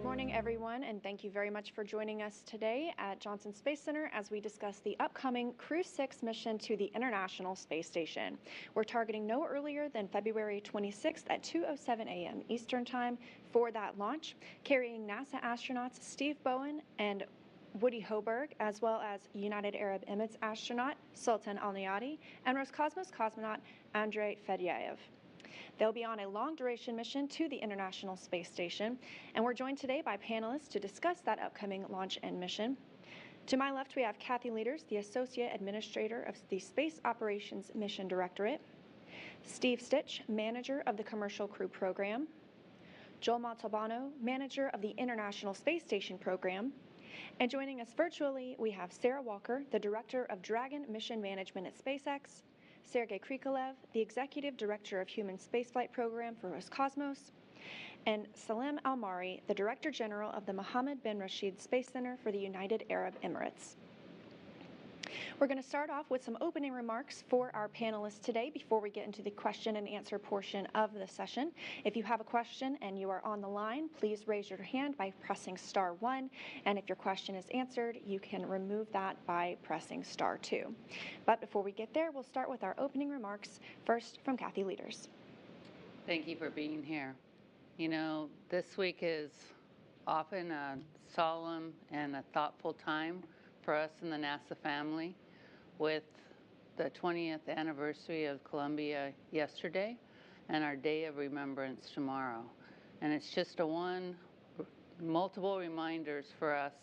Good morning, everyone, and thank you very much for joining us today at Johnson Space Center as we discuss the upcoming Crew 6 mission to the International Space Station. We're targeting no earlier than February 26th at 2:07 a.m. Eastern Time for that launch, carrying NASA astronauts Steve Bowen and Woody Hoburg, as well as United Arab Emirates astronaut Sultan Al-Nayati and Roscosmos cosmonaut Andrei Fedyaev. They'll be on a long-duration mission to the International Space Station, and we're joined today by panelists to discuss that upcoming launch and mission. To my left, we have Kathy Leaders, the Associate Administrator of the Space Operations Mission Directorate, Steve Stitch, Manager of the Commercial Crew Program, Joel Montalbano, Manager of the International Space Station Program, and joining us virtually, we have Sarah Walker, the Director of Dragon Mission Management at SpaceX, Sergei Krikalev, the Executive Director of Human Spaceflight Program for Roscosmos, and Salim Al-Mari, the Director General of the Mohammed bin Rashid Space Center for the United Arab Emirates. We're going to start off with some opening remarks for our panelists today before we get into the question and answer portion of the session. If you have a question and you are on the line, please raise your hand by pressing *1, and if your question is answered, you can remove that by pressing *2. But before we get there, we'll start with our opening remarks, first from Kathy Leaders. Thank you for being here. You know, this week is often a solemn and a thoughtful time for us in the NASA family, with the 20th anniversary of Columbia yesterday and our Day of Remembrance tomorrow. And it's just multiple reminders for us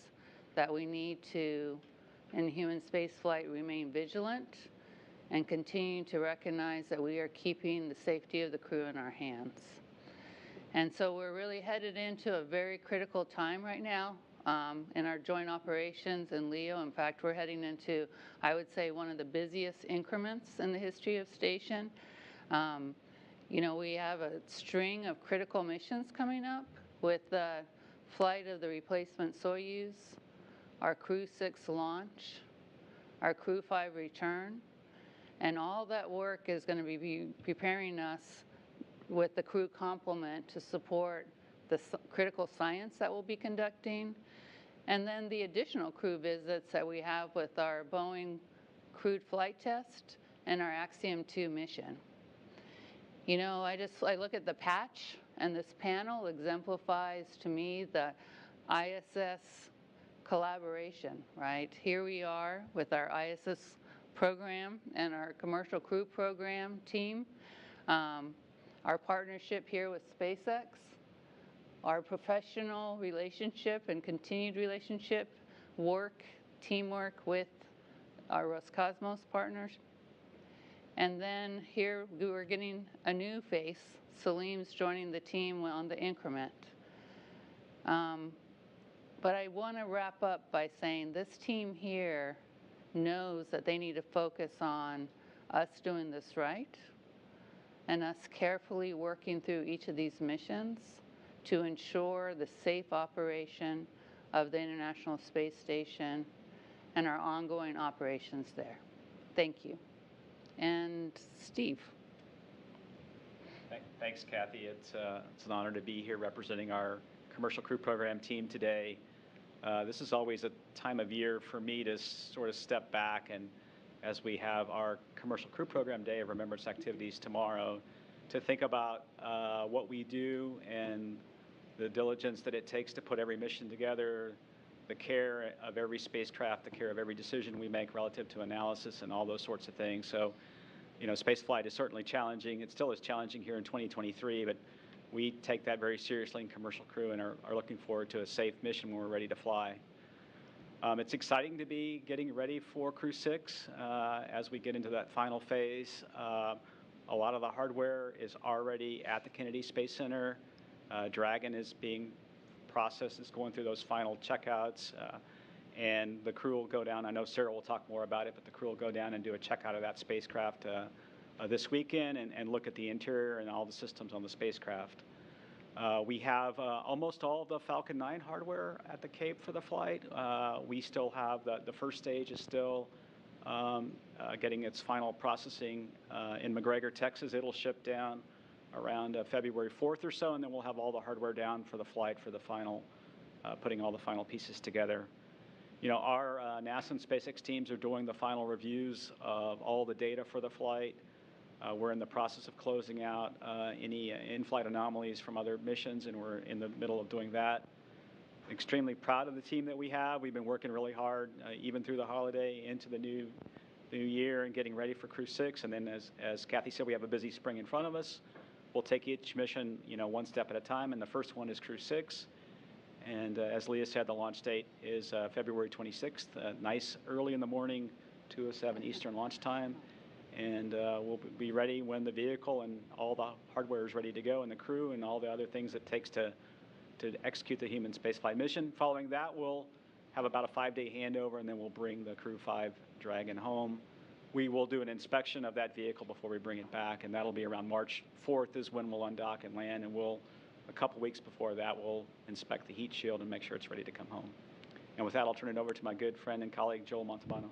that we need to, in human spaceflight, remain vigilant and continue to recognize that we are keeping the safety of the crew in our hands. And so we're really headed into a very critical time right now in our joint operations in LEO. In fact, we're heading into, I would say, one of the busiest increments in the history of station. You know, we have a string of critical missions coming up with the flight of the replacement Soyuz, our Crew 6 launch, our Crew 5 return, and all that work is going to be preparing us with the crew complement to support the critical science that we'll be conducting, and then the additional crew visits that we have with our Boeing crewed flight test and our Axiom 2 mission. You know, I look at the patch, and this panel exemplifies to me the ISS collaboration, right? Here we are with our ISS program and our commercial crew program team, our partnership here with SpaceX, our professional relationship and continued relationship, teamwork with our Roscosmos partners. And then here we're getting a new face. Salim's joining the team on the increment. But I want to wrap up by saying this team here knows that they need to focus on us doing this right and us carefully working through each of these missions to ensure the safe operation of the International Space Station and our ongoing operations there. Thank you. And Steve. Thanks, Kathy. It's an honor to be here representing our Commercial Crew Program team today. This is always a time of year for me to sort of step back, and as we have our Commercial Crew Program Day of Remembrance activities tomorrow, to think about what we do and the diligence that it takes to put every mission together, the care of every spacecraft, the care of every decision we make relative to analysis and all those sorts of things. So, you know, spaceflight is certainly challenging. It still is challenging here in 2023, but we take that very seriously in Commercial Crew and are looking forward to a safe mission when we're ready to fly. It's exciting to be getting ready for Crew 6 as we get into that final phase. A lot of the hardware is already at the Kennedy Space Center. Dragon is being processed, is going through those final checkouts, and the crew will go down. I know Sarah will talk more about it, but the crew will go down and do a checkout of that spacecraft this weekend and look at the interior and all the systems on the spacecraft. We have almost all of the Falcon 9 hardware at the Cape for the flight. We still have the first stage is still getting its final processing in McGregor, Texas. It'll ship down around February 4th or so, and then we'll have all the hardware down for the flight for the final putting all the final pieces together. You know, our NASA and SpaceX teams are doing the final reviews of all the data for the flight. We're in the process of closing out any in-flight anomalies from other missions, and we're in the middle of doing that. Extremely proud of the team that we have. We've been working really hard, even through the holiday into the new year, and getting ready for Crew 6. And then, as Kathy said, we have a busy spring in front of us. We'll take each mission, you know, one step at a time, and the first one is Crew 6. And as Leah said, the launch date is February 26th, nice early in the morning, 2:07 Eastern launch time. And we'll be ready when the vehicle and all the hardware is ready to go, and the crew and all the other things it takes to execute the human spaceflight mission. Following that, we'll have about a 5-day handover, and then we'll bring the Crew 5 Dragon home. We will do an inspection of that vehicle before we bring it back, and that'll be around March 4th is when we'll undock and land, and a couple weeks before that, we'll inspect the heat shield and make sure it's ready to come home. And with that, I'll turn it over to my good friend and colleague, Joel Montalbano.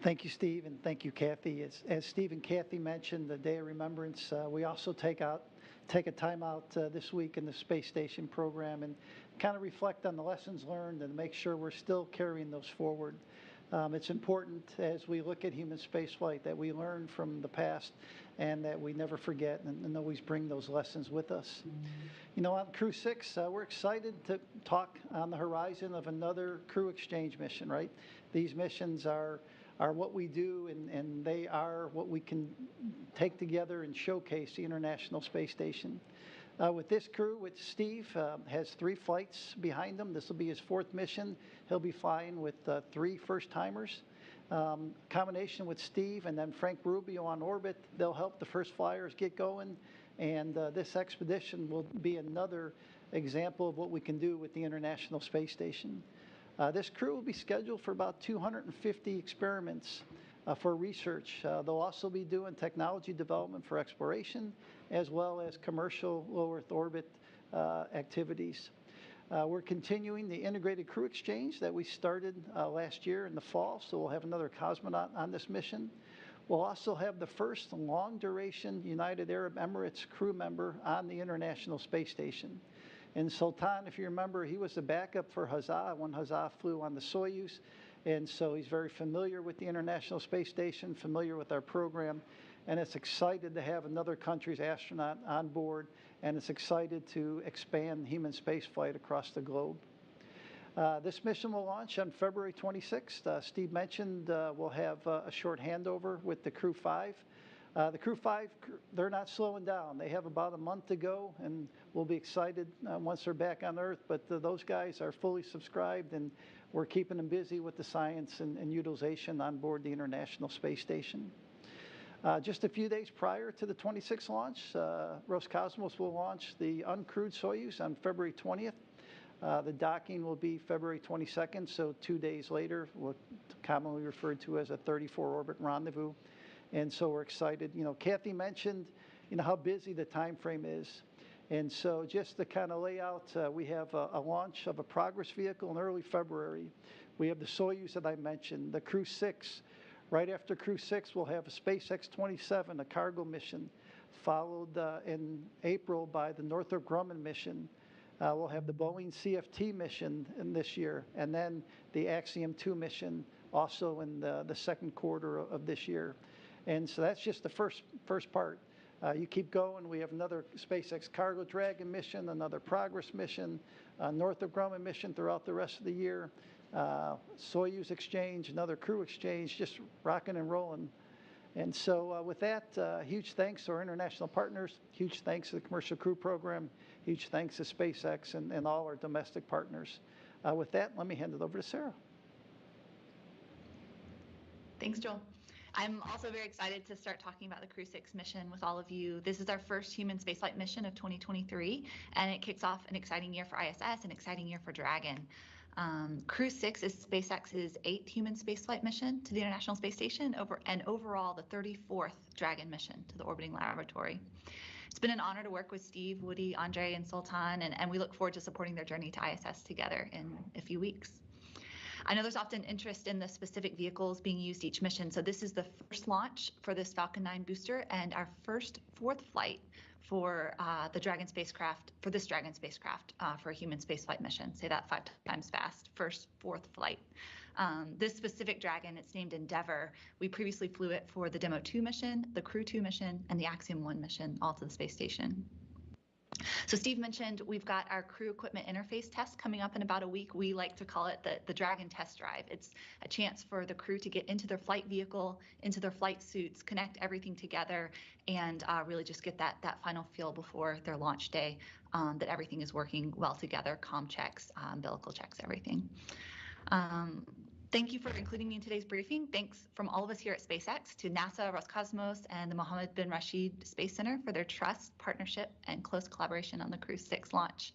Thank you, Steve, and thank you, Kathy. As Steve and Kathy mentioned, the Day of Remembrance, we also take a time out this week in the space station program and kind of reflect on the lessons learned and make sure we're still carrying those forward. It's important as we look at human spaceflight that we learn from the past and that we never forget and always bring those lessons with us. You know, on Crew 6, we're excited to talk on the horizon of another crew exchange mission, right? These missions are what we do, and they are what we can take together and showcase the International Space Station. With this crew, which Steve has 3 flights behind him. This will be his 4th mission. He'll be flying with 3 first-timers. Combination with Steve and then Frank Rubio on orbit, they'll help the first flyers get going. And this expedition will be another example of what we can do with the International Space Station. This crew will be scheduled for about 250 experiments for research. They'll also be doing technology development for exploration, as well as commercial low Earth orbit activities. We're continuing the integrated crew exchange that we started last year in the fall, so we'll have another cosmonaut on this mission. We'll also have the first long-duration United Arab Emirates crew member on the International Space Station. And Sultan, if you remember, he was the backup for Hazza when Hazza flew on the Soyuz. And so he's very familiar with the International Space Station, familiar with our program, and it's excited to have another country's astronaut on board, and it's excited to expand human spaceflight across the globe. This mission will launch on February 26th. Steve mentioned we'll have a short handover with the Crew 5. The Crew 5, they're not slowing down. They have about a month to go, and we'll be excited once they're back on Earth. But those guys are fully subscribed, and we're keeping them busy with the science and utilization on board the International Space Station. Just a few days prior to the 26th launch, Roscosmos will launch the uncrewed Soyuz on February 20th. The docking will be February 22nd, so 2 days later, what's commonly referred to as a 34-orbit rendezvous. And so we're excited. You know, Kathy mentioned, you know, how busy the time frame is. And so just to kind of lay out, we have a launch of a Progress vehicle in early February. We have the Soyuz that I mentioned, the Crew 6. Right after Crew 6, we'll have a SpaceX 27, a cargo mission, followed in April by the Northrop Grumman mission. We'll have the Boeing CFT mission in this year, and then the Axiom 2 mission also in the second quarter of this year. And so that's just the first part. You keep going. We have another SpaceX Cargo Dragon mission, another Progress mission, Northrop Grumman mission throughout the rest of the year, Soyuz exchange, another crew exchange, just rocking and rolling. And so with that, huge thanks to our international partners, huge thanks to the Commercial Crew Program, huge thanks to SpaceX and all our domestic partners. With that, let me hand it over to Sarah. Thanks, Joel. I'm also very excited to start talking about the Crew 6 mission with all of you. This is our first human spaceflight mission of 2023, and it kicks off an exciting year for ISS, an exciting year for Dragon. Crew 6 is SpaceX's 8th human spaceflight mission to the International Space Station, and overall the 34th Dragon mission to the orbiting laboratory. It's been an honor to work with Steve, Woody, Andre, and Sultan, and we look forward to supporting their journey to ISS together in a few weeks. I know there's often interest in the specific vehicles being used each mission. So this is the first launch for this Falcon 9 booster and our fourth flight for the Dragon spacecraft, for this Dragon spacecraft for a human spaceflight mission. Say that 5 times fast. Fourth flight. This specific Dragon, it's named Endeavour. We previously flew it for the Demo 2 mission, the Crew 2 mission, and the Axiom 1 mission, all to the space station. So Steve mentioned we've got our crew equipment interface test coming up in about a week. We like to call it the Dragon test drive. It's a chance for the crew to get into their flight vehicle, into their flight suits, connect everything together, and really just get that final feel before their launch day that everything is working well together, comm checks, umbilical checks, everything. Thank you for including me in today's briefing. Thanks from all of us here at SpaceX to NASA, Roscosmos, and the Mohammed bin Rashid Space Center for their trust, partnership, and close collaboration on the Crew 6 launch.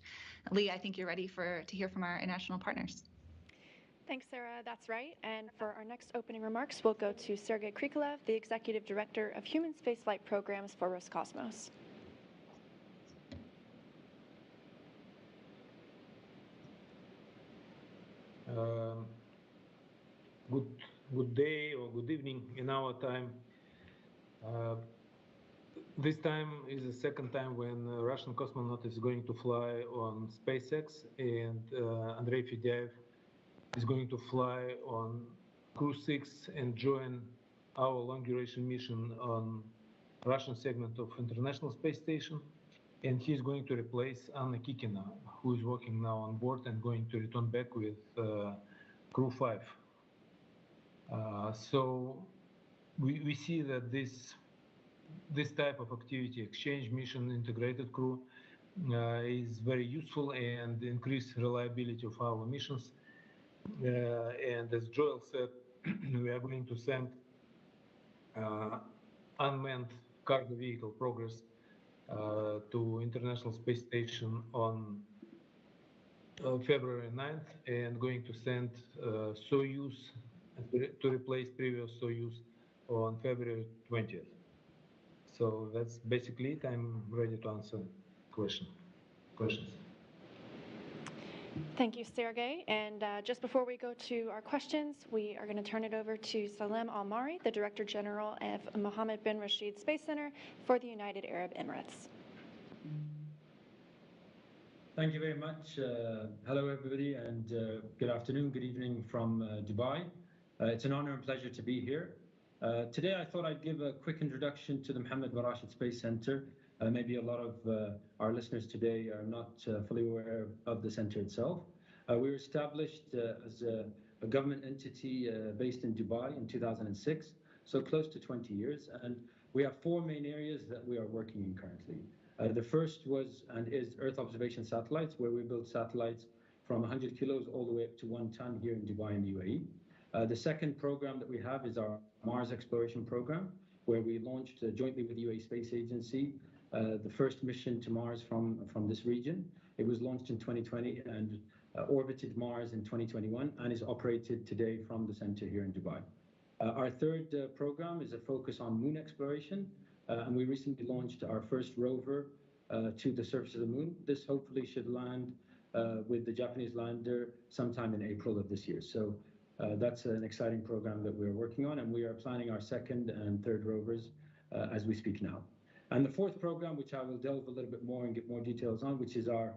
Lee, I think you're ready to hear from our international partners. Thanks, Sarah. That's right. And for our next opening remarks, we'll go to Sergei Krikalev, the Executive Director of Human Spaceflight Programs for Roscosmos. Good day or good evening in our time. This time is the second time when a Russian cosmonaut is going to fly on SpaceX, and Andrei Fedyaev is going to fly on Crew 6 and join our long-duration mission on Russian segment of International Space Station. And he's going to replace Anna Kikina, who is working now on board and going to return back with Crew 5. So we see that this type of activity, exchange mission, integrated crew, is very useful and increase reliability of our missions. And as Joel said, we are going to send unmanned cargo vehicle Progress to International Space Station on February 9th, and going to send Soyuz to replace previous Soyuz on February 20th. So that's basically it. I'm ready to answer questions. Thank you, Sergei. And just before we go to our questions, we are going to turn it over to Salem Al-Mari, the Director General of Mohammed bin Rashid Space Center for the United Arab Emirates. Thank you very much. Hello, everybody, and good afternoon, good evening from Dubai. It's an honor and pleasure to be here. Today, I thought I'd give a quick introduction to the Mohammed bin Rashid Space Center. Maybe a lot of our listeners today are not fully aware of the center itself. We were established as a government entity based in Dubai in 2006, so close to 20 years. And we have 4 main areas that we are working in currently. The first was and is Earth observation satellites, where we build satellites from 100 kilos all the way up to 1 ton here in Dubai and the UAE. The second program that we have is our Mars exploration program, where we launched jointly with the UAE Space Agency the first mission to Mars from this region. It was launched in 2020 and orbited Mars in 2021 and is operated today from the center here in Dubai. Our third program is a focus on moon exploration, and we recently launched our first rover to the surface of the moon. This hopefully should land with the Japanese lander sometime in April of this year. So that's an exciting program that we're working on, and we are planning our second and third rovers as we speak now. And the fourth program, which I will delve a little bit more and get more details on, which is our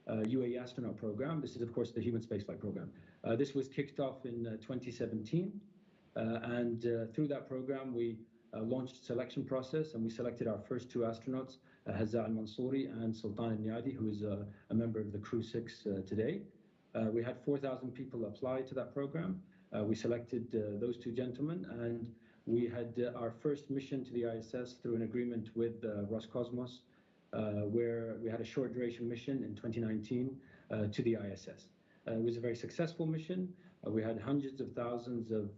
UAE astronaut program. This is, of course, the human spaceflight program. This was kicked off in 2017, and through that program, we launched selection process, and we selected our first 2 astronauts, Hazza Al-Mansouri and Sultan Al-Niadi, who is a member of the Crew 6 today. We had 4,000 people apply to that program. We selected those 2 gentlemen, and we had our first mission to the ISS through an agreement with Roscosmos, where we had a short duration mission in 2019 to the ISS. It was a very successful mission. We had hundreds of thousands of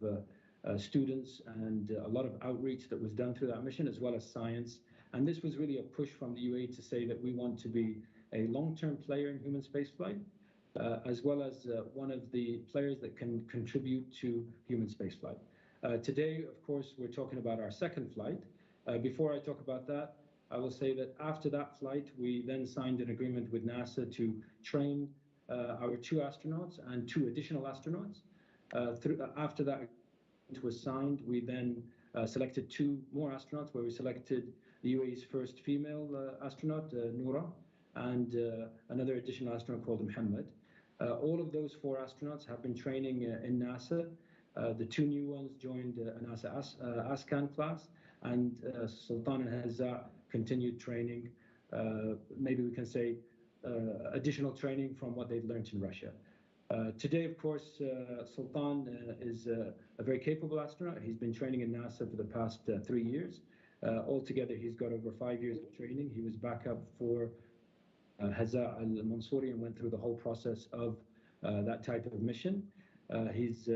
students and a lot of outreach that was done through that mission, as well as science. And this was really a push from the UAE to say that we want to be a long-term player in human spaceflight, as well as one of the players that can contribute to human spaceflight. Today, of course, we're talking about our second flight. Before I talk about that, I will say that after that flight, we then signed an agreement with NASA to train our 2 astronauts and 2 additional astronauts. After that was signed, we then selected 2 more astronauts, where we selected the UAE's first female astronaut, Noura, and another additional astronaut called Mohammed. All of those 4 astronauts have been training in NASA. The 2 new ones joined NASA Ascan class, and Sultan and Hazza continued training, maybe we can say additional training from what they've learned in Russia. Today, of course, Sultan is a very capable astronaut. He's been training in NASA for the past 3 years. Altogether, he's got over 5 years of training. He was backup for Hazza al-Mansouri and went through the whole process of that type of mission. He's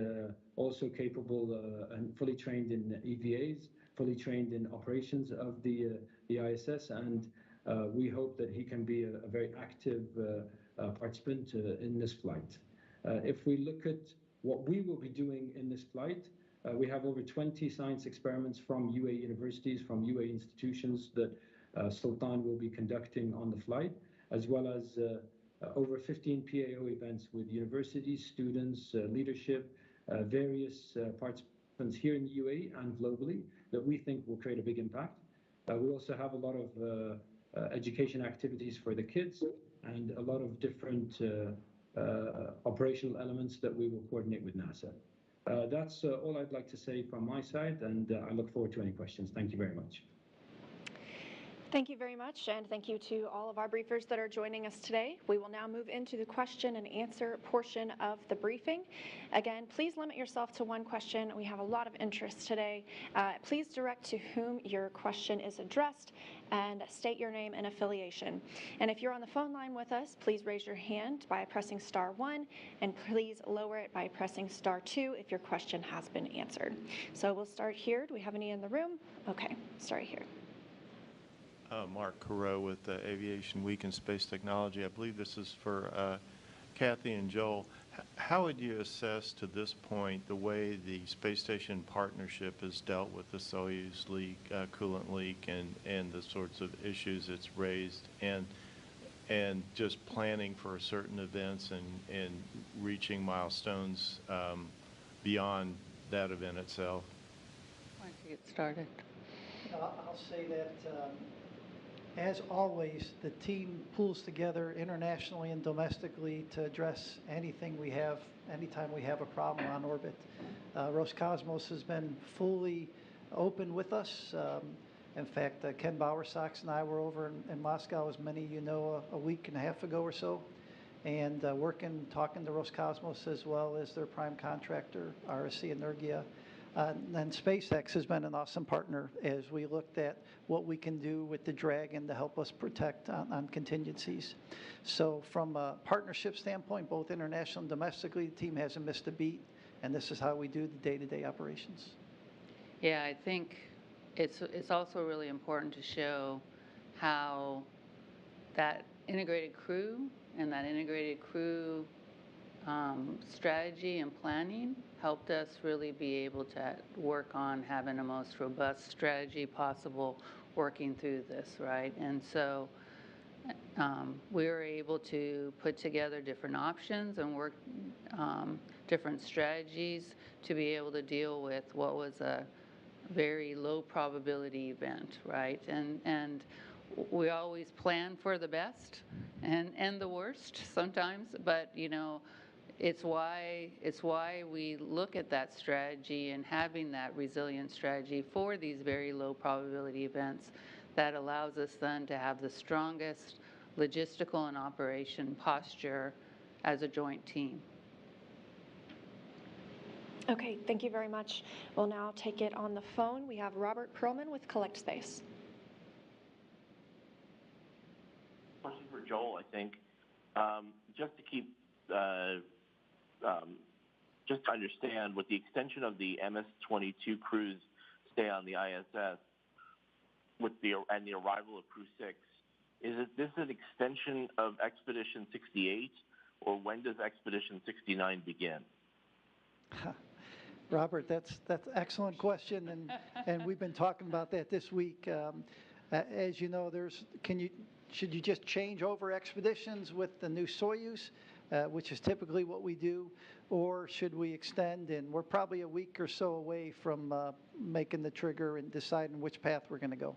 also capable and fully trained in EVAs, fully trained in operations of the ISS, and we hope that he can be a very active participant in this flight. If we look at what we will be doing in this flight, we have over 20 science experiments from UAE universities, from UAE institutions that Sultan will be conducting on the flight, as well as over 15 PAO events with universities, students, leadership, various participants here in the UAE and globally that we think will create a big impact. We also have a lot of education activities for the kids and a lot of different operational elements that we will coordinate with NASA. That's all I'd like to say from my side, and I look forward to any questions. Thank you very much. Thank you very much, and thank you to all of our briefers that are joining us today. We will now move into the question and answer portion of the briefing. Again, please limit yourself to 1 question. We have a lot of interest today. Please direct to whom your question is addressed and state your name and affiliation. And if you're on the phone line with us, please raise your hand by pressing *1, and please lower it by pressing *2 if your question has been answered. So we'll start here. Do we have any in the room? Okay, start here. Mark Carreau with Aviation Week and Space Technology. I believe this is for Kathy and Joel. How would you assess to this point the way the space station partnership has dealt with the Soyuz leak, coolant leak, and the sorts of issues it's raised, and just planning for certain events and reaching milestones beyond that event itself? Why don't you get started? I'll say that as always, the team pulls together internationally and domestically to address anything we have, anytime we have a problem on orbit. Roscosmos has been fully open with us. In fact, Ken Bowersox and I were over in Moscow, as many of you know, a week and a half ago or so, and talking to Roscosmos as well as their prime contractor, RSC Energia. And SpaceX has been an awesome partner as we looked at what we can do with the Dragon to help us protect on contingencies. So from a partnership standpoint, both international and domestically, the team hasn't missed a beat, and this is how we do the day-to-day operations. Yeah, I think it's also really important to show how that integrated crew and that integrated crew strategy and planning helped us really be able to work on having the most robust strategy possible working through this, right? And so we were able to put together different options and work different strategies to be able to deal with what was a very low probability event, right? And we always plan for the best and the worst sometimes, but you know, it's why we look at that strategy and having that resilient strategy for these very low probability events that allows us then to have the strongest logistical and operation posture as a joint team. Okay, thank you very much. We'll now take it on the phone. We have Robert Perlman with Collect Space. Question for Joel, I think. Just to keep, just to understand, with the extension of the MS-22 crews stay on the ISS, and the arrival of Crew 6, is this an extension of Expedition 68, or when does Expedition 69 begin? Robert, that's an excellent question, and we've been talking about that this week. As you know, should you just change over expeditions with the new Soyuz? which is typically what we do, or should we extend? And we're probably a week or so away from making the trigger and deciding which path we're going to go.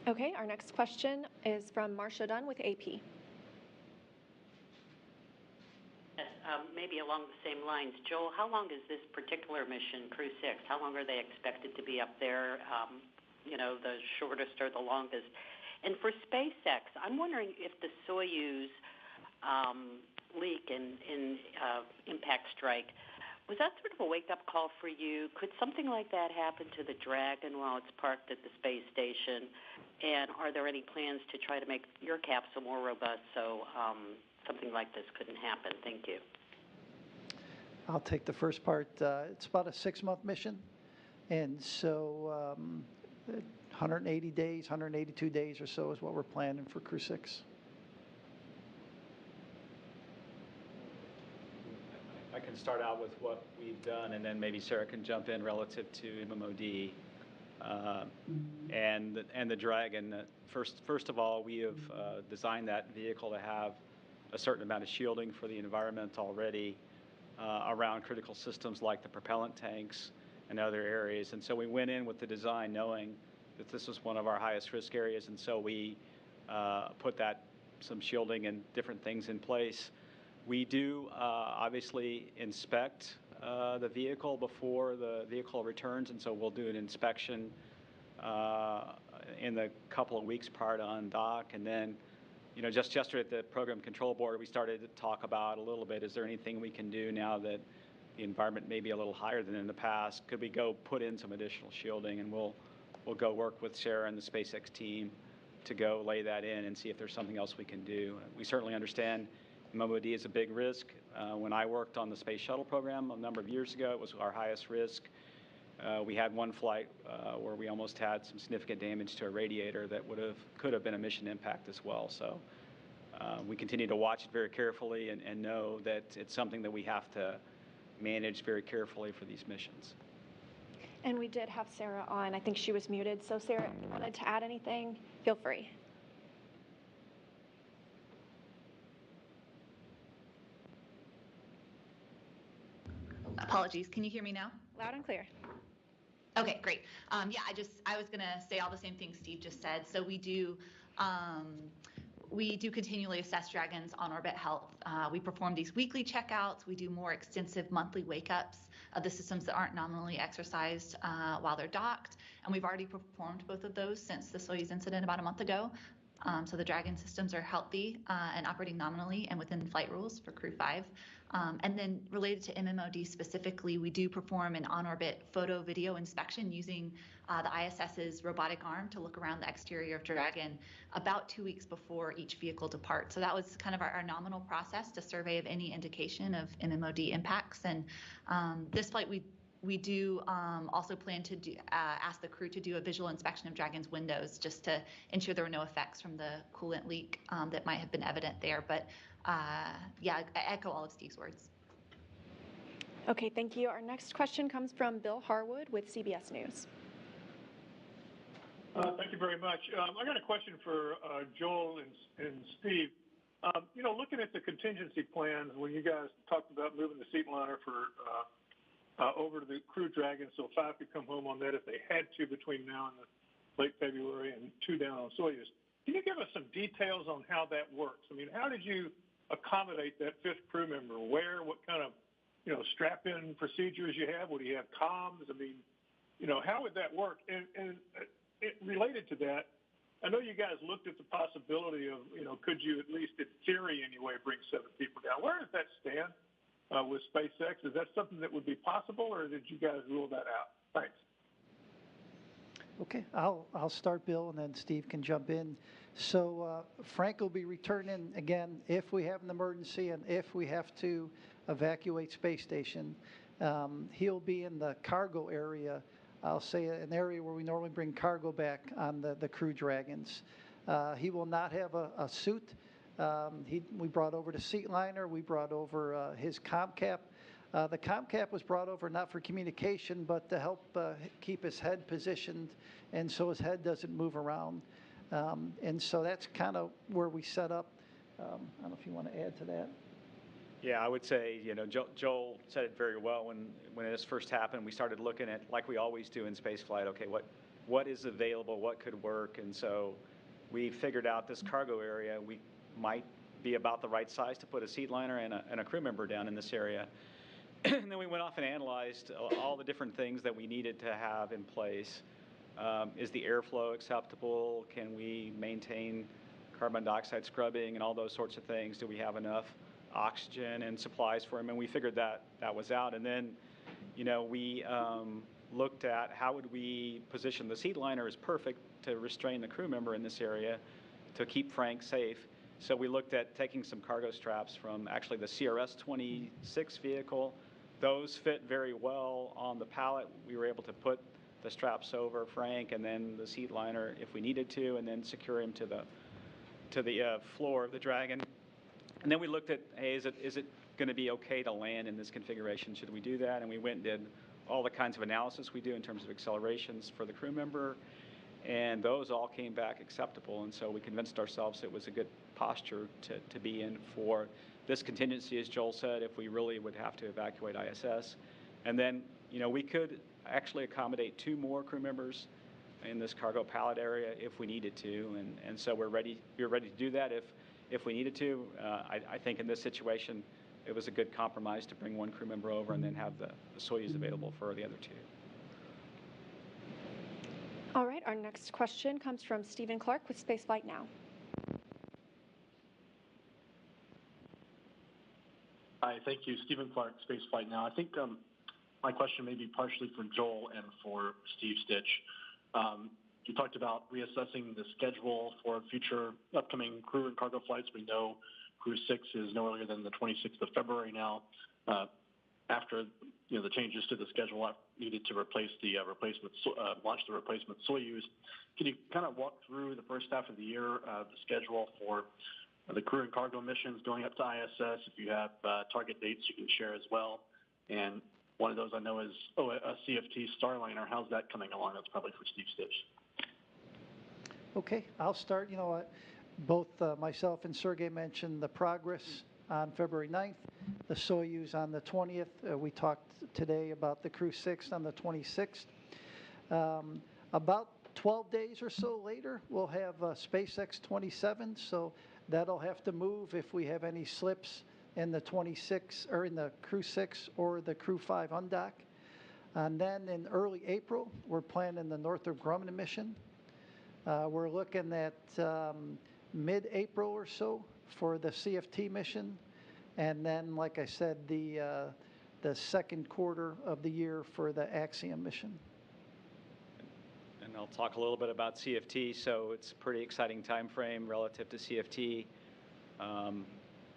Okay, our next question is from Marcia Dunn with AP. Yes, maybe along the same lines. Joel, how long is this particular mission, Crew 6? How long are they expected to be up there? The shortest or the longest? And for SpaceX, I'm wondering if the Soyuz leak and impact strike, was that sort of a wake-up call for you? Could something like that happen to the Dragon while it's parked at the space station? And are there any plans to try to make your capsule more robust so something like this couldn't happen? Thank you. I'll take the first part. It's about a 6-month mission, and so 180 days, 182 days or so is what we're planning for Crew 6. I can start out with what we've done, and then maybe Sarah can jump in relative to MMOD and the Dragon. First of all, we have designed that vehicle to have a certain amount of shielding for the environment already around critical systems like the propellant tanks and other areas. And so we went in with the design knowing that this was one of our highest risk areas, and so we put some shielding and different things in place. We do obviously inspect the vehicle before the vehicle returns, and so we'll do an inspection in the couple of weeks prior to undock. And then, just yesterday at the Program Control Board, we started to talk about a little bit, is there anything we can do now that the environment may be a little higher than in the past? Could we go put in some additional shielding? And we'll go work with Sarah and the SpaceX team to go lay that in and see if there's something else we can do. We certainly understand MMOD is a big risk. When I worked on the Space Shuttle program a number of years ago, it was our highest risk. We had one flight where we almost had some significant damage to a radiator that could have been a mission impact as well. So we continue to watch it very carefully and know that it's something that we have to manage very carefully for these missions. And we did have Sarah on. I think she was muted. So Sarah, if you wanted to add anything, feel free. Apologies. Can you hear me now? Loud and clear. Okay, great. I was going to say all the same things Steve just said. So we do continually assess Dragon's on-orbit health. We perform these weekly checkouts. We do more extensive monthly wake-ups of the systems that aren't nominally exercised while they're docked. And we've already performed both of those since the Soyuz incident about a month ago. So the Dragon systems are healthy and operating nominally and within flight rules for Crew 5. And then related to MMOD specifically, we do perform an on-orbit photo video inspection using the ISS's robotic arm to look around the exterior of Dragon about 2 weeks before each vehicle departs. So that was kind of our nominal process to survey of any indication of MMOD impacts. And this flight, we do also plan to ask the crew to do a visual inspection of Dragon's windows just to ensure there were no effects from the coolant leak that might have been evident there. But I echo all of Steve's words. Okay, thank you. Our next question comes from Bill Harwood with CBS News. Thank you very much. I got a question for Joel and Steve. Looking at the contingency plans, when you guys talked about moving the seat liner for over to the Crew Dragon so 5 could come home on that if they had to between now and the late February and 2 down on Soyuz. Can you give us some details on how that works? I mean, how did you accommodate that 5th crew member? Where, what kind of, strap-in procedures you have? Would you have comms? I mean, how would that work? And related to that, I know you guys looked at the possibility of, could you at least in theory anyway bring 7 people down? Where does that stand with SpaceX? Is that something that would be possible, or did you guys rule that out? Thanks. Okay, I'll start, Bill, and then Steve can jump in. So Frank will be returning again if we have an emergency and if we have to evacuate Space Station. He'll be in the cargo area. I'll say an area where we normally bring cargo back on the Crew Dragons. He will not have a suit. We brought over the seat liner. We brought over his comm cap. The comm cap was brought over not for communication, but to help keep his head positioned and so his head doesn't move around. And so that's kind of where we set up. I don't know if you want to add to that. Yeah, I would say, Joel said it very well when this first happened. We started looking at, like we always do in spaceflight, okay, what is available, what could work, and so we figured out this cargo area, we might be about the right size to put a seat liner and a crew member down in this area. And then we went off and analyzed all the different things that we needed to have in place. Is the airflow acceptable? Can we maintain carbon dioxide scrubbing and all those sorts of things? Do we have enough oxygen and supplies for him? And we figured that was out. And then, we looked at how would we position the seat liner as perfect to restrain the crew member in this area to keep Frank safe. So we looked at taking some cargo straps from actually the CRS-26 vehicle. Those fit very well on the pallet. We were able to put the straps over Frank and then the seat liner if we needed to, and then secure him to the floor of the Dragon. And then we looked at, hey, is it going to be okay to land in this configuration? Should we do that? And we went and did all the kinds of analysis we do in terms of accelerations for the crew member, and those all came back acceptable. And so we convinced ourselves it was a good posture to be in for this contingency, as Joel said, if we really would have to evacuate ISS. And then, we could actually accommodate 2 more crew members in this cargo pallet area if we needed to. And so we're ready to do that if we needed to. I think in this situation, it was a good compromise to bring 1 crew member over and then have the Soyuz available for the other 2. All right, our next question comes from Stephen Clark with Spaceflight Now. Hi, thank you. Stephen Clark, Spaceflight Now. I think my question may be partially for Joel and for Steve Stitch. You talked about reassessing the schedule for future upcoming crew and cargo flights. We know Crew 6 is no earlier than the 26th of February now. After the changes to the schedule needed to replace the launch the replacement Soyuz. Can you kind of walk through the first half of the year, the schedule for the crew and cargo missions going up to ISS? If you have target dates you can share as well. And one of those I know is a CFT Starliner. How's that coming along? That's probably for Steve Stitch. Okay, I'll start. Both myself and Sergey mentioned the progress on February 9th, the Soyuz on the 20th. We talked today about the Crew 6 on the 26th. About 12 days or so later, we'll have SpaceX 27, so that'll have to move if we have any slips in the 26 or in the Crew 6 or the Crew 5 undock. And then in early April, we're planning the Northrop Grumman mission. We're looking at mid-April or so for the CFT mission, and then, like I said, the second quarter of the year for the Axiom mission. And I'll talk a little bit about CFT. So it's a pretty exciting time frame relative to CFT.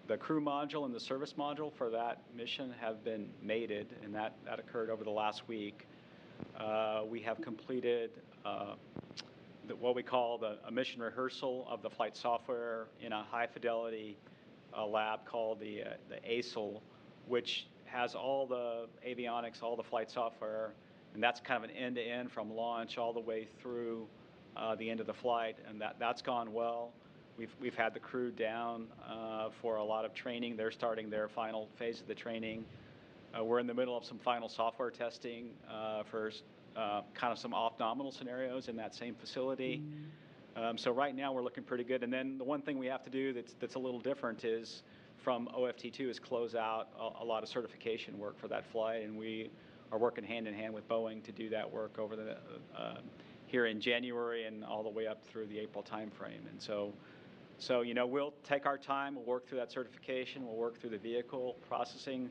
The crew module and the service module for that mission have been mated, and that occurred over the last week. We have completed what we call a mission rehearsal of the flight software in a high-fidelity lab called the ASIL, which has all the avionics, all the flight software, and that's kind of an end-to-end from launch all the way through the end of the flight, and that's gone well. We've had the crew down for a lot of training. They're starting their final phase of the training. We're in the middle of some final software testing for kind of some off-nominal scenarios in that same facility. So right now we're looking pretty good. And then the one thing we have to do that's a little different is from OFT2 is close out a lot of certification work for that flight, and we are working hand in hand with Boeing to do that work over the here in January and all the way up through the April timeframe. And so we'll take our time. We'll work through that certification. We'll work through the vehicle processing,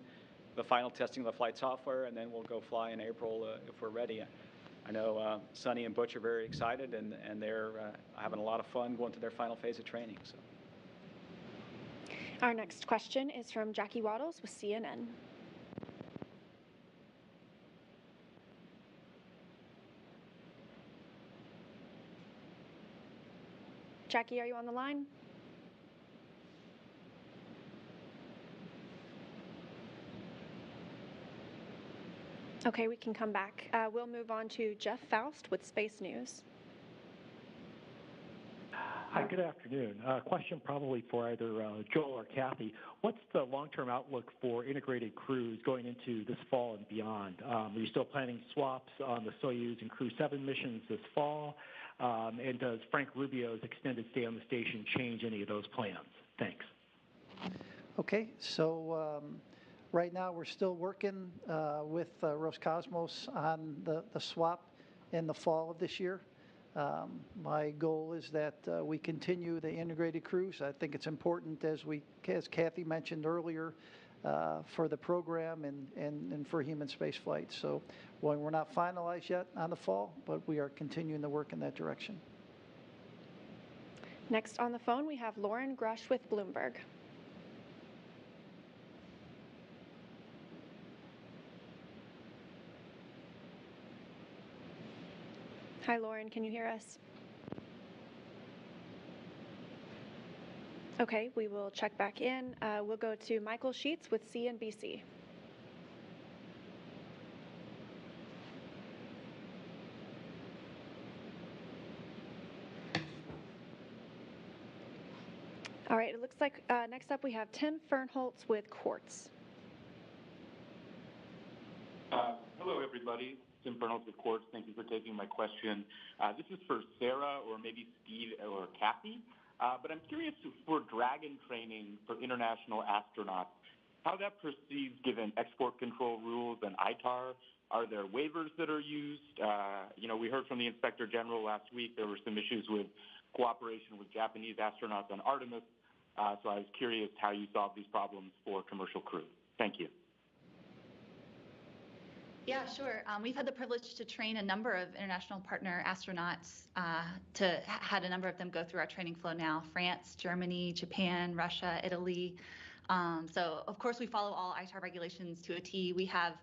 the final testing of the flight software, and then we'll go fly in April if we're ready. I know Sonny and Butch are very excited, and they're having a lot of fun going through their final phase of training. So. Our next question is from Jackie Waddles with CNN. Jackie, are you on the line? Okay, we can come back. We'll move on to Jeff Faust with Space News. Hi, Good afternoon. Question probably for either Joel or Kathy. What's the long-term outlook for integrated crews going into this fall and beyond? Are you still planning swaps on the Soyuz and Crew 7 missions this fall? And does Frank Rubio's extended stay on the station change any of those plans? Thanks. Okay, so right now we're still working with Roscosmos on the swap in the fall of this year. My goal is that we continue the integrated crews. I think it's important, as Kathy mentioned earlier, for the program and for human space flight. So we're not finalized yet on the fall, but we are continuing to work in that direction. Next on the phone, we have Lauren Grush with Bloomberg. Hi, Lauren. Can you hear us? Okay, we will check back in. We'll go to Michael Sheets with CNBC. All right, it looks like next up we have Tim Fernholtz with Quartz. Hello, everybody. Tim Fernholtz with Quartz. Thank you for taking my question. This is for Sarah or maybe Steve or Kathy. But I'm curious for Dragon training for international astronauts, how that proceeds given export control rules and ITAR. Are there waivers that are used? We heard from the Inspector General last week there were some issues with cooperation with Japanese astronauts on Artemis. So I was curious how you solve these problems for commercial crew. Thank you. Yeah, sure. We've had the privilege to train a number of international partner astronauts, had a number of them go through our training flow now: France, Germany, Japan, Russia, Italy. So, of course, we follow all ITAR regulations to a T. We have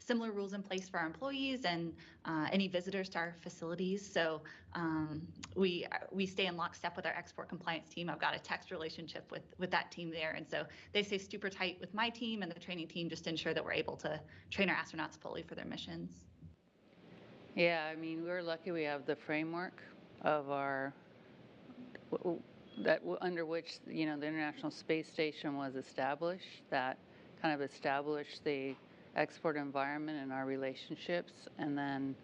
similar rules in place for our employees and any visitors to our facilities. So we stay in lockstep with our export compliance team. I've got a text relationship with that team there. And so they stay super tight with my team and the training team just to ensure that we're able to train our astronauts fully for their missions. Yeah, I mean, we're lucky we have the framework of our under which the International Space Station was established, that kind of established the export environment and our relationships, and then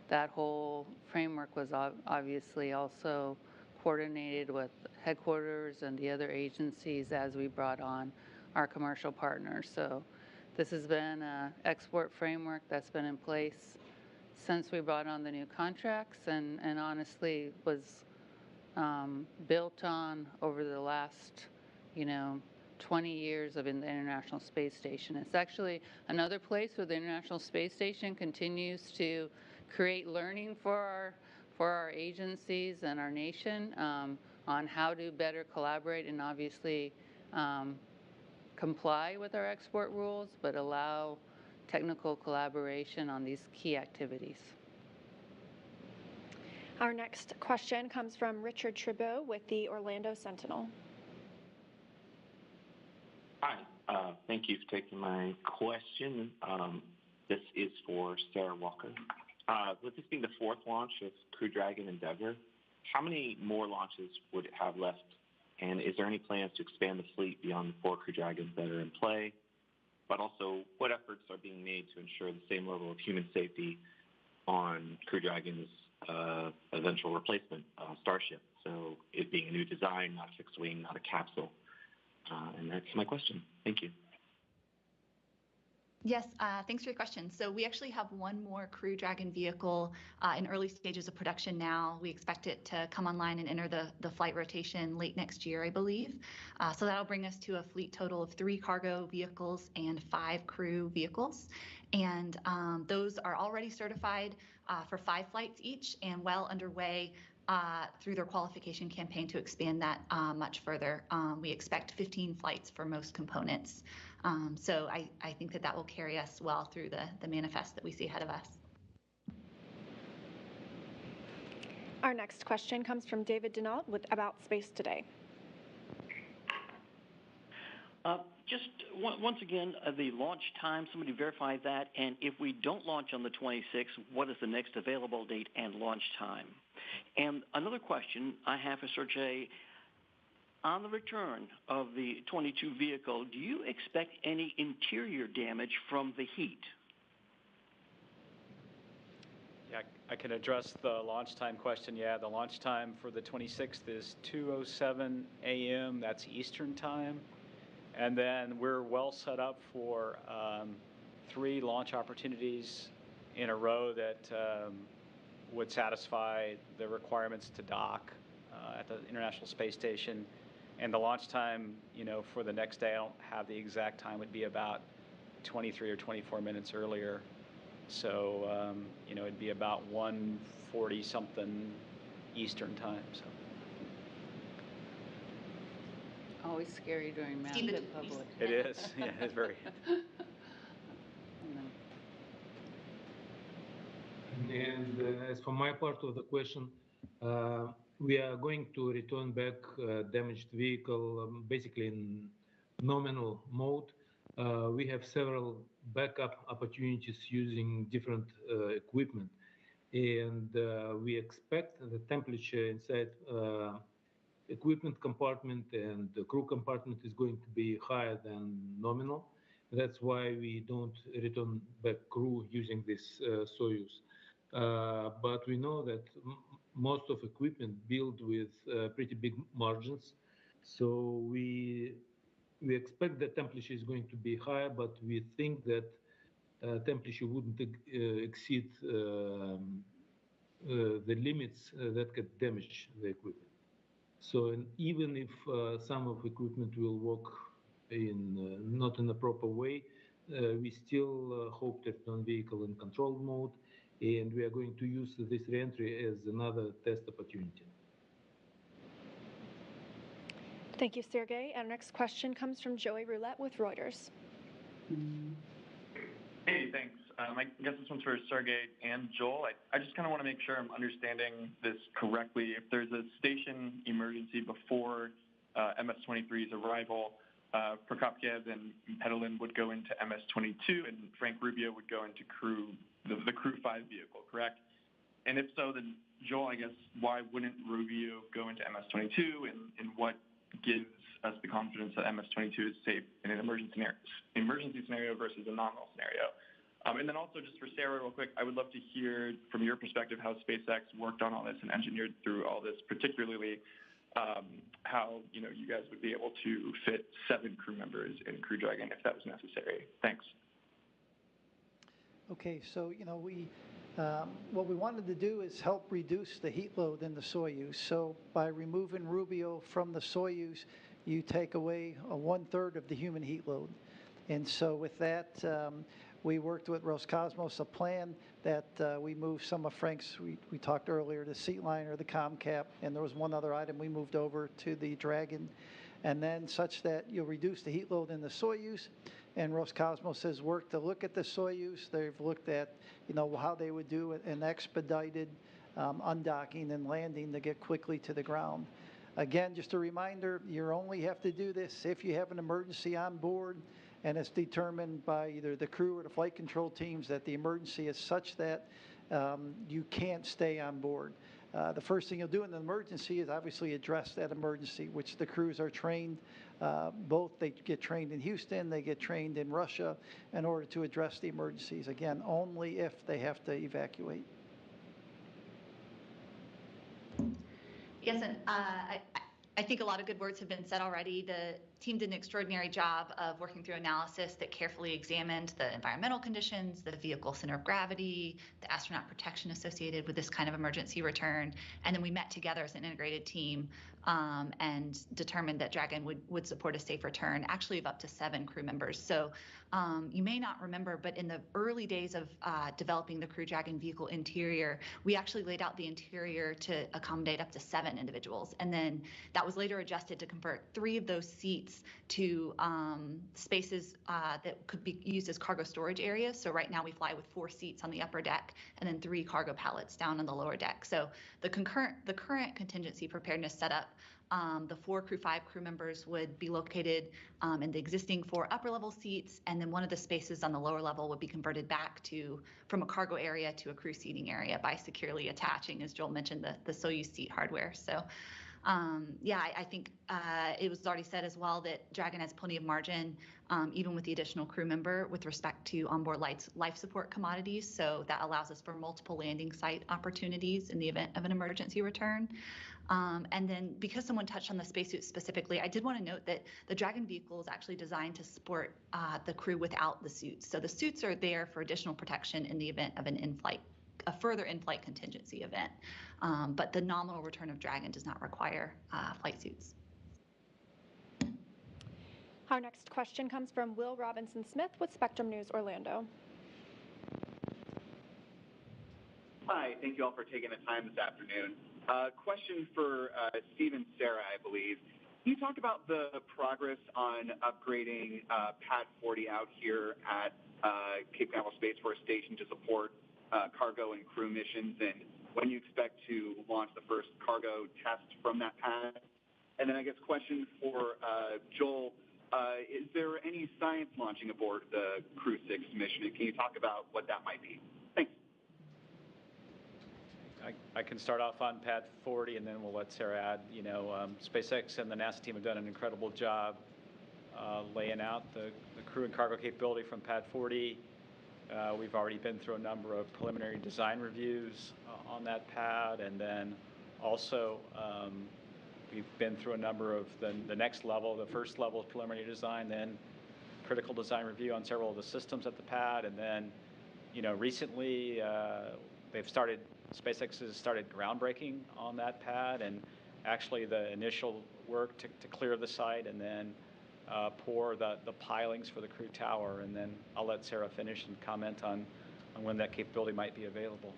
that whole framework was obviously also coordinated with headquarters and the other agencies as we brought on our commercial partners. So this has been an export framework that's been in place since we brought on the new contracts, and honestly was built on over the last 20 years of the International Space Station. It's actually another place where the International Space Station continues to create learning for our agencies and our nation on how to better collaborate and obviously comply with our export rules, but allow technical collaboration on these key activities. Our next question comes from Richard Tribeau with the Orlando Sentinel. Hi, thank you for taking my question. This is for Sarah Walker. With this being the fourth launch of Crew Dragon Endeavour, how many more launches would it have left? And is there any plans to expand the fleet beyond the 4 Crew Dragons that are in play? But also, what efforts are being made to ensure the same level of human safety on Crew Dragon's eventual replacement, Starship? So it being a new design, not fixed wing, not a capsule. And that's my question. Thank you. Yes, thanks for your question. So we actually have one more Crew Dragon vehicle in early stages of production now. We expect it to come online and enter the flight rotation late next year, I believe. So that'll bring us to a fleet total of 3 cargo vehicles and 5 crew vehicles. And those are already certified for 5 flights each and well underway through their qualification campaign to expand that much further. We expect 15 flights for most components. So I think that will carry us well through the manifest that we see ahead of us. Our next question comes from David Denault with About Space Today. Just once again, the launch time, somebody verify that. And if we don't launch on the 26th, what is the next available date and launch time? And another question I have for Sergey, on the return of the 22 vehicle, do you expect any interior damage from the heat? Yeah, I can address the launch time question. Yeah, the launch time for the 26th is 2:07 a.m. That's Eastern time. And then we're well set up for 3 launch opportunities in a row that would satisfy the requirements to dock at the International Space Station. And the launch time, for the next day, I don't have the exact time, would be about 23 or 24 minutes earlier. So, it'd be about 1:40 something Eastern time. So. Always scary doing math in public. It is. Yeah, it's very. And as for my part of the question, we are going to return back damaged vehicle basically in nominal mode. We have several backup opportunities using different equipment, and we expect the temperature inside equipment compartment and the crew compartment is going to be higher than nominal. That's why we don't return back crew using this Soyuz. But we know that most of equipment built with pretty big margins, so we expect the temperature is going to be higher, but we think that temperature wouldn't exceed the limits that could damage the equipment. So even if some of equipment will work not in a proper way, we still hope that non-vehicle in controlled mode, and we are going to use this reentry as another test opportunity. Thank you, Sergey. Our next question comes from Joey Roulette with Reuters. Hey, thanks. I guess this one's for Sergey and Joel. I just kind of want to make sure I'm understanding this correctly. If there's a station emergency before MS-23's arrival, Prokopyev and Petelin would go into MS-22, and Frank Rubio would go into the Crew 5 vehicle, correct? And if so, then Joel, I guess, why wouldn't Rubio go into MS-22, and what gives us the confidence that MS-22 is safe in an emergency scenario versus a nominal scenario? And then also, just for Sarah, real quick, I would love to hear from your perspective how SpaceX worked on all this and engineered through all this, particularly how you guys would be able to fit 7 crew members in Crew Dragon if that was necessary. Thanks. Okay, so what we wanted to do is help reduce the heat load in the Soyuz. So by removing Rubio from the Soyuz, you take away 1/3 of the human heat load. And so with that, we worked with Roscosmos a plan that we moved some of Frank's, we talked earlier, the seat liner, the comm cap, and there was one other item we moved over to the Dragon, and then such that you'll reduce the heat load in the Soyuz. And Roscosmos has worked to look at the Soyuz. They've looked at, how they would do an expedited undocking and landing to get quickly to the ground. Again, just a reminder, you only have to do this if you have an emergency on board, and it's determined by either the crew or the flight control teams that the emergency is such that you can't stay on board. The first thing you'll do in an emergency is obviously address that emergency, which the crews are trained. Both they get trained in Houston, they get trained in Russia in order to address the emergencies. Again, only if they have to evacuate. Yes, and I think a lot of good words have been said already. The team did an extraordinary job of working through analysis that carefully examined the environmental conditions, the vehicle center of gravity, the astronaut protection associated with this kind of emergency return. And then we met together as an integrated team and determined that Dragon would support a safe return, actually of up to 7 crew members. So you may not remember, but in the early days of developing the Crew Dragon vehicle interior, we actually laid out the interior to accommodate up to 7 individuals. And then that was later adjusted to convert 3 of those seats to spaces that could be used as cargo storage areas. So right now we fly with 4 seats on the upper deck and then 3 cargo pallets down on the lower deck. So the current contingency preparedness setup, the 4 Crew 5 crew members would be located in the existing 4 upper level seats, and then one of the spaces on the lower level would be converted back from a cargo area to a crew seating area by securely attaching, as Joel mentioned, the Soyuz seat hardware. So Yeah, I think it was already said as well that Dragon has plenty of margin, even with the additional crew member, with respect to onboard life support commodities. So that allows us for multiple landing site opportunities in the event of an emergency return. And then because someone touched on the spacesuit specifically, I did want to note that the Dragon vehicle is actually designed to support the crew without the suits. So the suits are there for additional protection in the event of a further in-flight contingency event. But the nominal return of Dragon does not require flight suits. Our next question comes from Will Robinson-Smith with Spectrum News Orlando. Hi, thank you all for taking the time this afternoon. Question for Steve and Sarah, I believe. Can you talk about the progress on upgrading Pad 40 out here at Cape Canaveral Space Force Station to support cargo and crew missions, and when you expect to launch the first cargo test from that pad? And then I guess question for Joel, is there any science launching aboard the Crew 6 mission, and can you talk about what that might be? Thanks. I can start off on Pad 40, and then we'll let Sarah add. SpaceX and the NASA team have done an incredible job laying out the crew and cargo capability from Pad 40. We've already been through a number of preliminary design reviews on that pad, and then also we've been through a number of the next level, the first level of preliminary design, then critical design review on several of the systems at the pad, and then recently SpaceX has started groundbreaking on that pad, and actually the initial work to clear the site, and then pour the pilings for the crew tower, and then I'll let Sarah finish and comment on when that capability might be available.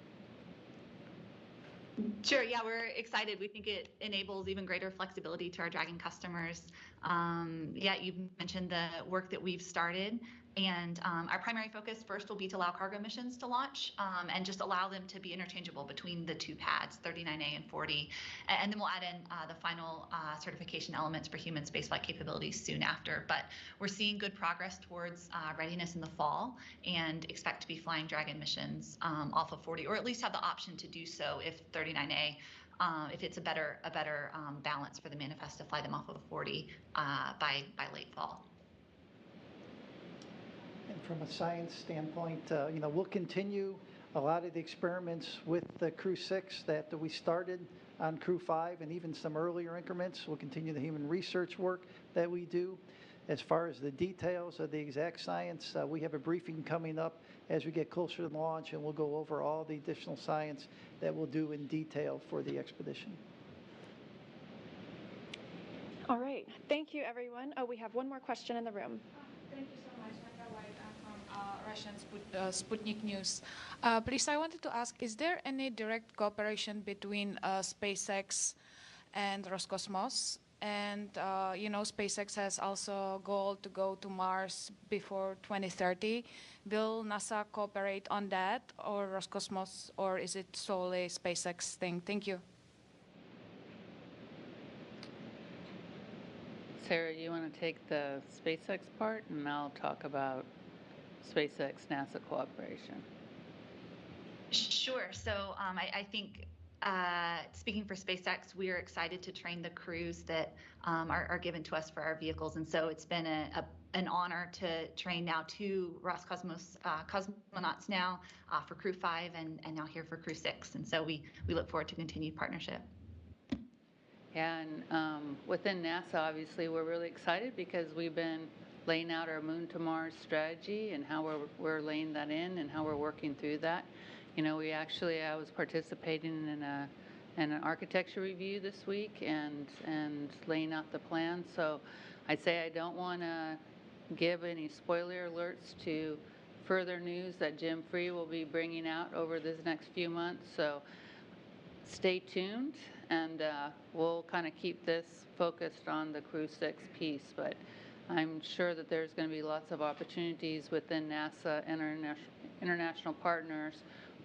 Sure, yeah, we're excited. We think it enables even greater flexibility to our Dragon customers. Yeah, you mentioned the work that we've started, and our primary focus first will be to allow cargo missions to launch and just allow them to be interchangeable between the two pads, 39A and 40. And then we'll add in the final certification elements for human spaceflight capabilities soon after. But we're seeing good progress towards readiness in the fall and expect to be flying Dragon missions off of 40, or at least have the option to do so if 39A, if it's a better balance for the manifest to fly them off of 40 by late fall. And from a science standpoint, we'll continue a lot of the experiments with the Crew 6 that we started on Crew 5 and even some earlier increments. We'll continue the human research work that we do. As far as the details of the exact science, we have a briefing coming up as we get closer to launch, and we'll go over all the additional science that we'll do in detail for the expedition. All right. Thank you, everyone. Oh, we have one more question in the room. Thank you so much. I'm from Russian Sputnik News. Please, I wanted to ask, is there any direct cooperation between SpaceX and Roscosmos? And, SpaceX has also a goal to go to Mars before 2030. Will NASA cooperate on that, or Roscosmos, or is it solely SpaceX thing? Thank you. Sarah, you want to take the SpaceX part, and I'll talk about SpaceX-NASA cooperation. Sure. So I think speaking for SpaceX, we are excited to train the crews that are given to us for our vehicles. And so it's been an honor to train now 2 Roscosmos cosmonauts now for Crew 5 and now here for Crew 6. And so we look forward to continued partnership. Yeah, and within NASA, obviously, we're really excited because we've been laying out our Moon to Mars strategy and how we're laying that in and how we're working through that. I was participating in an architecture review this week and laying out the plan. So I say I don't want to give any spoiler alerts to further news that Jim Free will be bringing out over this next few months. So stay tuned, and we'll kind of keep this focused on the Crew 6 piece. But I'm sure that there's going to be lots of opportunities within NASA and our international partners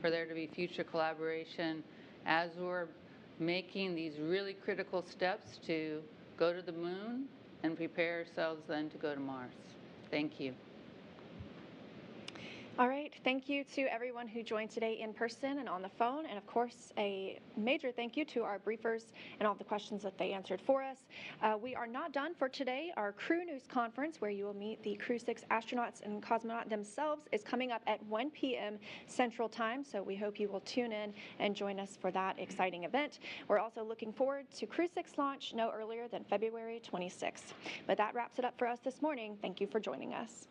for there to be future collaboration as we're making these really critical steps to go to the moon and prepare ourselves then to go to Mars. Thank you. All right. Thank you to everyone who joined today in person and on the phone. And of course, a major thank you to our briefers and all the questions that they answered for us. We are not done for today. Our Crew News Conference, where you will meet the Crew 6 astronauts and cosmonaut themselves, is coming up at 1 p.m. Central Time. So we hope you will tune in and join us for that exciting event. We're also looking forward to Crew 6 launch no earlier than February 26th. But that wraps it up for us this morning. Thank you for joining us.